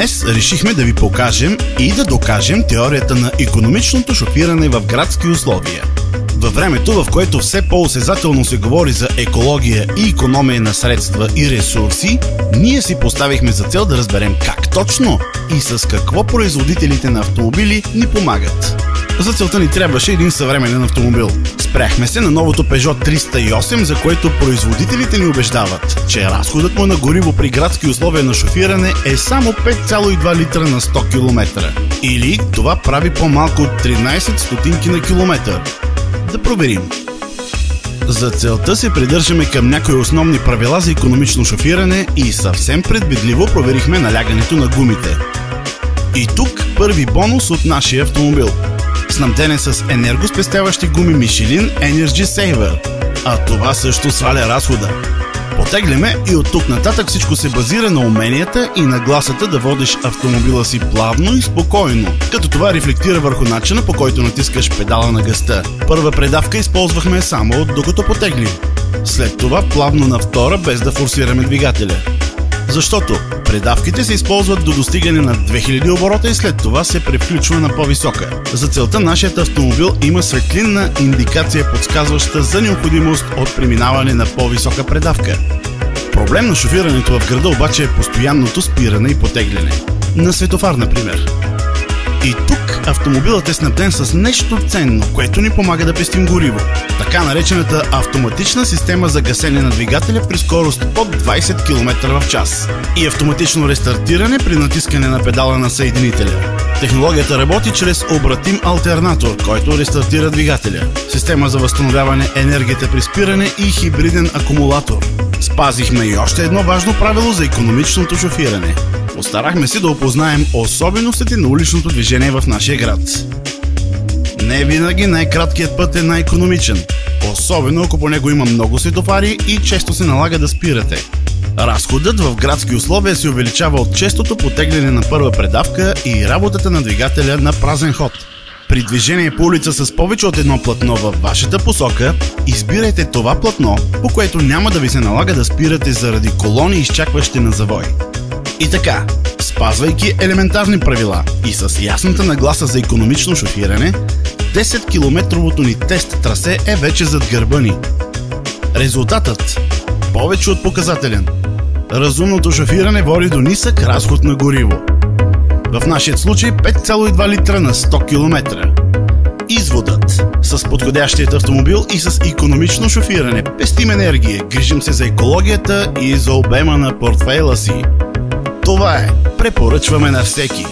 Днес решихме да ви покажем и да докажем теорията на икономичното шофиране в градски условия. Във времето, в което все по-осезателно се говори за екология и икономия на средства и ресурси, ние си поставихме за цел да разберем как точно и с какво производителите на автомобили ни помагат. За целта ни трябваше един съвременен автомобил. Спряхме се на новото Peugeot 308, за което производителите ни убеждават, че разходът му на гориво при градски условия на шофиране е само 5,2 литра на 100 км. Или това прави по-малко от 13 стотинки на километър. Да проверим. За целта се придържаме към някои основни правила за икономично шофиране и съвсем предвидливо проверихме налягането на гумите. И тук първи бонус от нашия автомобил. Снабден е с енергоспестяващи гуми Michelin Energy Saver, а това също сваля разхода. Потегляме и от тук нататък всичко се базира на уменията и нагласата да водиш автомобила си плавно и спокойно, като това рефлектира върху начина, по който натискаш педала на газта. Първа предавка използвахме само докато потеглим. След това плавно на втора, без да форсираме двигателя. Защото предавките се използват до достигане на 2000 оборота и след това се превключва на по-висока. За целта нашият автомобил има светлинна индикация, подсказваща за необходимост от преминаване на по-висока предавка. Проблем на шофирането в града обаче е постоянното спиране и потегляне. На светофар, например. И тук автомобилът е снабден с нещо ценно, което ни помага да пестим гориво. Така наречената автоматична система за гасене на двигателя при скорост под 20 км в час и автоматично рестартиране при натискане на педала на съединителя. Технологията работи чрез обратим алтернатор, който рестартира двигателя, система за възстановяване енергията при спиране и хибриден акумулатор. Спазихме и още едно важно правило за икономичното шофиране. Постарахме се да опознаем особеностите на уличното движение в нашия град. Не винаги най-краткият път е най-икономичен, особено ако по него има много светофари и често се налага да спирате. Разходът в градски условия се увеличава от честото потегляне на първа предавка и работата на двигателя на празен ход. При движение по улица с повече от едно платно във вашата посока, избирайте това платно, по което няма да ви се налага да спирате заради колони, изчакващи на завой. И така, спазвайки елементарни правила и с ясната нагласа за икономично шофиране, 10-километровото ни тест трасе е вече зад гърба ни. Резултатът – повече от показателен. Разумното шофиране води до нисък разход на гориво. В нашия случай 5,2 литра на 100 км. Изводът – с подходящият автомобил и с икономично шофиране пестим енергия, грижим се за екологията и за обема на портфейла си. Това е, препоръчваме на всеки.